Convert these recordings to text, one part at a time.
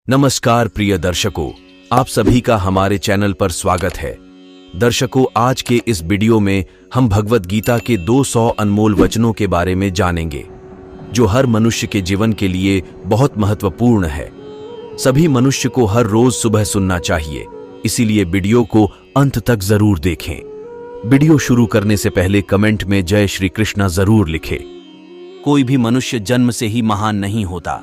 नमस्कार प्रिय दर्शकों, आप सभी का हमारे चैनल पर स्वागत है। दर्शकों, आज के इस वीडियो में हम भगवद गीता के 200 अनमोल वचनों के बारे में जानेंगे, जो हर मनुष्य के जीवन के लिए बहुत महत्वपूर्ण है। सभी मनुष्य को हर रोज सुबह सुनना चाहिए, इसीलिए वीडियो को अंत तक जरूर देखें। वीडियो शुरू करने से पहले कमेंट में जय श्री कृष्णा जरूर लिखें। कोई भी मनुष्य जन्म से ही महान नहीं होता।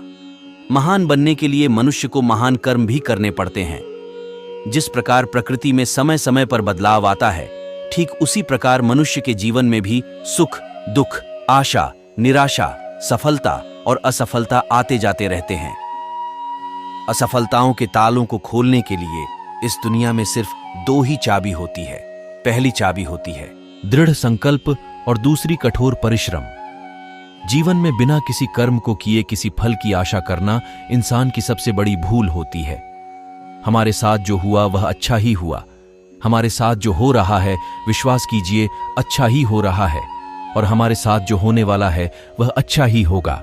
महान बनने के लिए मनुष्य को महान कर्म भी करने पड़ते हैं। जिस प्रकार प्रकृति में समय समय पर बदलाव आता है, ठीक उसी प्रकार मनुष्य के जीवन में भी सुख, दुख, आशा, निराशा, सफलता और असफलता आते जाते रहते हैं। असफलताओं के तालों को खोलने के लिए इस दुनिया में सिर्फ दो ही चाबी होती है। पहली चाबी होती है दृढ़ संकल्प और दूसरी कठोर परिश्रम। जीवन में बिना किसी कर्म को किए किसी फल की आशा करना इंसान की सबसे बड़ी भूल होती है। हमारे साथ जो हुआ वह अच्छा ही हुआ। हमारे साथ जो हो रहा है, विश्वास कीजिए, अच्छा ही हो रहा है, और हमारे साथ जो होने वाला है वह अच्छा ही होगा।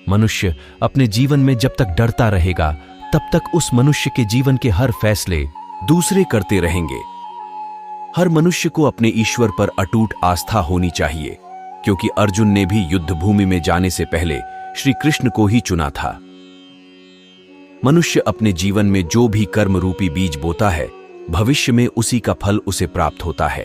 मनुष्य अपने जीवन में जब तक डरता रहेगा, तब तक उस मनुष्य के जीवन के हर फैसले दूसरे करते रहेंगे। हर मनुष्य को अपने ईश्वर पर अटूट आस्था होनी चाहिए, क्योंकि अर्जुन ने भी युद्ध भूमि में जाने से पहले श्री कृष्ण को ही चुना था। मनुष्य अपने जीवन में जो भी कर्म रूपी बीज बोता है, भविष्य में उसी का फल उसे प्राप्त होता है।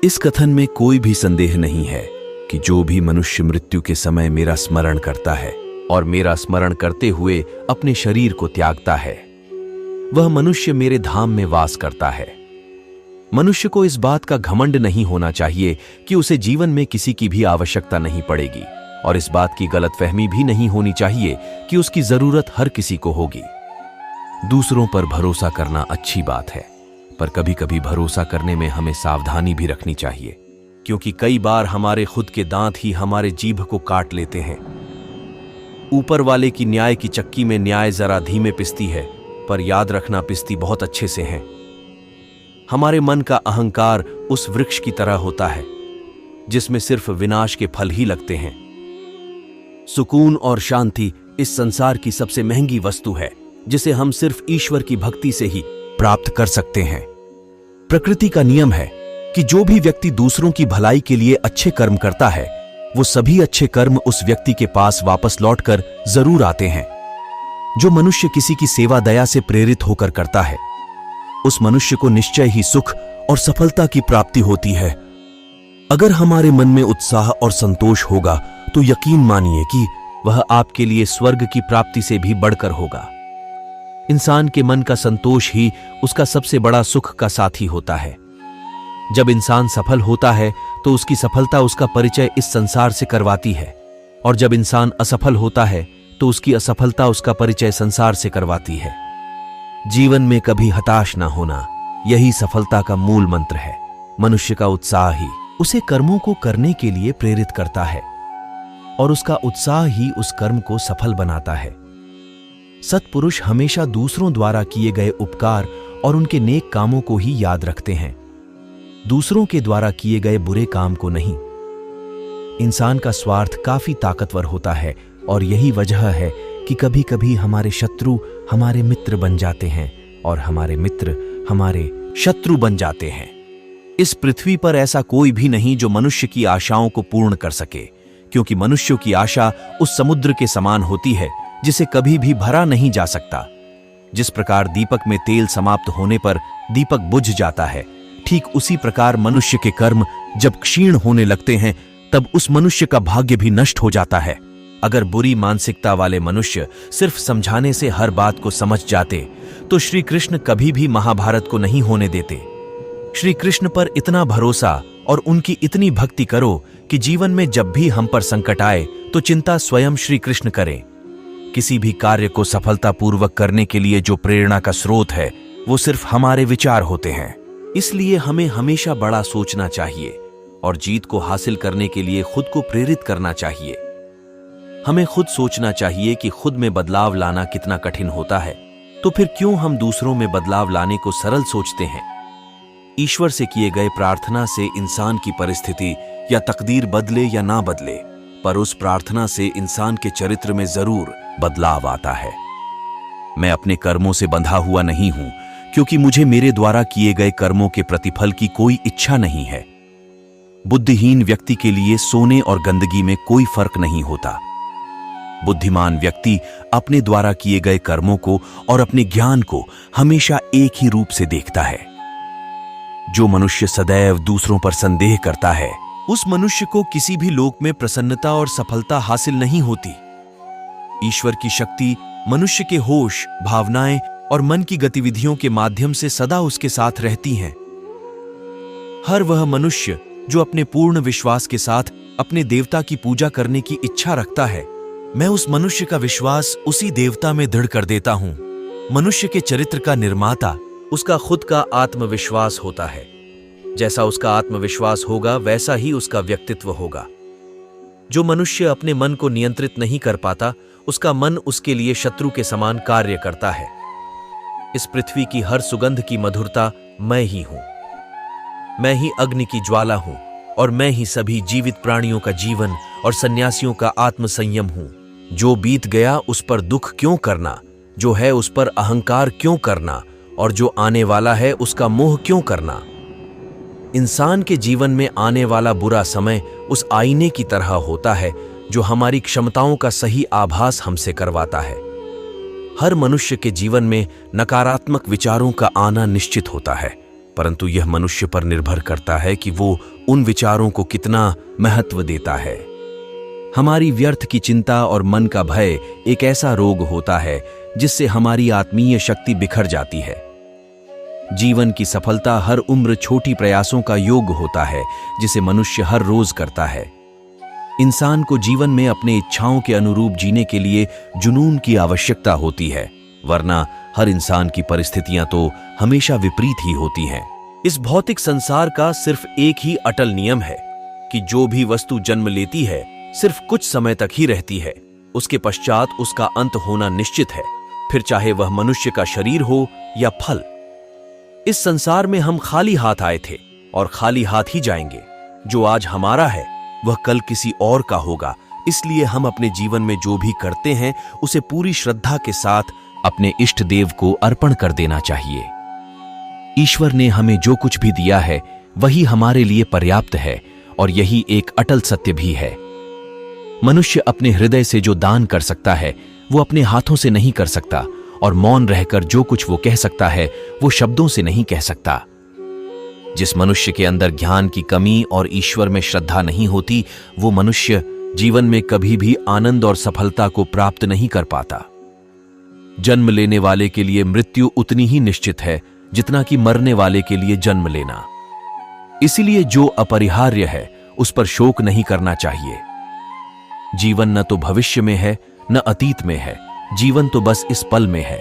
इस कथन में कोई भी संदेह नहीं है कि जो भी मनुष्य मृत्यु के समय मेरा स्मरण करता है और मेरा स्मरण करते हुए अपने शरीर को त्यागता है, वह मनुष्य मेरे धाम में वास करता है। मनुष्य को इस बात का घमंड नहीं होना चाहिए कि उसे जीवन में किसी की भी आवश्यकता नहीं पड़ेगी, और इस बात की गलतफहमी भी नहीं होनी चाहिए कि उसकी जरूरत हर किसी को होगी। दूसरों पर भरोसा करना अच्छी बात है, पर कभी कभी भरोसा करने में हमें सावधानी भी रखनी चाहिए, क्योंकि कई बार हमारे खुद के दांत ही हमारे जीभ को काट लेते हैं। ऊपर वाले की न्याय की चक्की में न्याय जरा धीमे पिसती है, पर याद रखना पिसती बहुत अच्छे से है। हमारे मन का अहंकार उस वृक्ष की तरह होता है जिसमें सिर्फ विनाश के फल ही लगते हैं। सुकून और शांति इस संसार की सबसे महंगी वस्तु है, जिसे हम सिर्फ ईश्वर की भक्ति से ही प्राप्त कर सकते हैं। प्रकृति का नियम है कि जो भी व्यक्ति दूसरों की भलाई के लिए अच्छे कर्म करता है, वो सभी अच्छे कर्म उस व्यक्ति के पास वापस लौटकर जरूर आते हैं। जो मनुष्य किसी की सेवा दया से प्रेरित होकर करता है, उस मनुष्य को निश्चय ही सुख और सफलता की प्राप्ति होती है। अगर हमारे मन में उत्साह और संतोष होगा, तो यकीन मानिए कि वह आपके लिए स्वर्ग की प्राप्ति से भी बढ़कर होगा। इंसान के मन का संतोष ही उसका सबसे बड़ा सुख का साथी होता है। जब इंसान सफल होता है, तो उसकी सफलता उसका परिचय इस संसार से करवाती है, और जब इंसान असफल होता है, तो उसकी असफलता उसका परिचय संसार से करवाती है। जीवन में कभी हताश ना होना, यही सफलता का मूल मंत्र है। मनुष्य का उत्साह ही उसे कर्मों को करने के लिए प्रेरित करता है, और उसका उत्साह ही उस कर्म को सफल बनाता है। सत्पुरुष हमेशा दूसरों द्वारा किए गए उपकार और उनके नेक कामों को ही याद रखते हैं, दूसरों के द्वारा किए गए बुरे काम को नहीं। इंसान का स्वार्थ काफी ताकतवर होता है, और यही वजह है कि कभी कभी हमारे शत्रु हमारे मित्र बन जाते हैं, और हमारे मित्र हमारे शत्रु बन जाते हैं। इस पृथ्वी पर ऐसा कोई भी नहीं जो मनुष्य की आशाओं को पूर्ण कर सके, क्योंकि मनुष्यों की आशा उस समुद्र के समान होती है जिसे कभी भी भरा नहीं जा सकता। जिस प्रकार दीपक में तेल समाप्त होने पर दीपक बुझ जाता है, ठीक उसी प्रकार मनुष्य के कर्म जब क्षीण होने लगते हैं, तब उस मनुष्य का भाग्य भी नष्ट हो जाता है। अगर बुरी मानसिकता वाले मनुष्य सिर्फ समझाने से हर बात को समझ जाते, तो श्री कृष्ण कभी भी महाभारत को नहीं होने देते। श्री कृष्ण पर इतना भरोसा और उनकी इतनी भक्ति करो कि जीवन में जब भी हम पर संकट आए, तो चिंता स्वयं श्री कृष्ण करें। किसी भी कार्य को सफलतापूर्वक करने के लिए जो प्रेरणा का स्रोत है, वो सिर्फ हमारे विचार होते हैं। इसलिए हमें हमेशा बड़ा सोचना चाहिए, और जीत को हासिल करने के लिए खुद को प्रेरित करना चाहिए। हमें खुद सोचना चाहिए कि खुद में बदलाव लाना कितना कठिन होता है, तो फिर क्यों हम दूसरों में बदलाव लाने को सरल सोचते हैं। ईश्वर से किए गए प्रार्थना से इंसान की परिस्थिति या तकदीर बदले या ना बदले, पर उस प्रार्थना से इंसान के चरित्र में जरूर बदलाव आता है। मैं अपने कर्मों से बंधा हुआ नहीं हूं, क्योंकि मुझे मेरे द्वारा किए गए कर्मों के प्रतिफल की कोई इच्छा नहीं है। बुद्धिहीन व्यक्ति के लिए सोने और गंदगी में कोई फर्क नहीं होता। बुद्धिमान व्यक्ति अपने द्वारा किए गए कर्मों को और अपने ज्ञान को हमेशा एक ही रूप से देखता है। जो मनुष्य सदैव दूसरों पर संदेह करता है, उस मनुष्य को किसी भी लोक में प्रसन्नता और सफलता हासिल नहीं होती। ईश्वर की शक्ति मनुष्य के होश, भावनाएं और मन की गतिविधियों के माध्यम से सदा उसके साथ रहती हैं। हर वह मनुष्य जो अपने पूर्ण विश्वास के साथ अपने देवता की पूजा करने की इच्छा रखता है, मैं उस मनुष्य का विश्वास उसी देवता में दृढ़ कर देता हूं। मनुष्य के चरित्र का निर्माता उसका खुद का आत्मविश्वास होता है। जैसा उसका आत्मविश्वास होगा, वैसा ही उसका व्यक्तित्व होगा। जो मनुष्य अपने मन को नियंत्रित नहीं कर पाता, उसका मन उसके लिए शत्रु के समान कार्य करता है। इस पृथ्वी की हर सुगंध की मधुरता मैं ही हूं। मैं ही अग्नि की ज्वाला हूं और मैं ही सभी जीवित प्राणियों का जीवन और सन्यासियों का आत्मसंयम हूं। जो बीत गया उस पर दुख क्यों करना, जो है उस पर अहंकार क्यों करना, और जो आने वाला है उसका मोह क्यों करना। इंसान के जीवन में आने वाला बुरा समय उस आईने की तरह होता है जो हमारी क्षमताओं का सही आभास हमसे करवाता है। हर मनुष्य के जीवन में नकारात्मक विचारों का आना निश्चित होता है, परंतु यह मनुष्य पर निर्भर करता है कि वो उन विचारों को कितना महत्व देता है। हमारी व्यर्थ की चिंता और मन का भय एक ऐसा रोग होता है जिससे हमारी आत्मीय शक्ति बिखर जाती है। जीवन की सफलता हर उम्र छोटी प्रयासों का योग होता है जिसे मनुष्य हर रोज करता है। इंसान को जीवन में अपने इच्छाओं के अनुरूप जीने के लिए जुनून की आवश्यकता होती है, वरना हर इंसान की परिस्थितियां तो हमेशा विपरीत ही होती हैं। इस भौतिक संसार का सिर्फ एक ही अटल नियम है कि जो भी वस्तु जन्म लेती है सिर्फ कुछ समय तक ही रहती है, उसके पश्चात उसका अंत होना निश्चित है, फिर चाहे वह मनुष्य का शरीर हो या फल। इस संसार में हम खाली हाथ आए थे और खाली हाथ ही जाएंगे। जो आज हमारा है वह कल किसी और का होगा, इसलिए हम अपने जीवन में जो भी करते हैं उसे पूरी श्रद्धा के साथ अपने इष्ट देव को अर्पण कर देना चाहिए। ईश्वर ने हमें जो कुछ भी दिया है वही हमारे लिए पर्याप्त है और यही एक अटल सत्य भी है। मनुष्य अपने हृदय से जो दान कर सकता है वो अपने हाथों से नहीं कर सकता, और मौन रहकर जो कुछ वो कह सकता है वो शब्दों से नहीं कह सकता। जिस मनुष्य के अंदर ज्ञान की कमी और ईश्वर में श्रद्धा नहीं होती, वो मनुष्य जीवन में कभी भी आनंद और सफलता को प्राप्त नहीं कर पाता। जन्म लेने वाले के लिए मृत्यु उतनी ही निश्चित है जितना कि मरने वाले के लिए जन्म लेना। इसीलिए जो अपरिहार्य है उस पर शोक नहीं करना चाहिए। जीवन न तो भविष्य में है न अतीत में है, जीवन तो बस इस पल में है।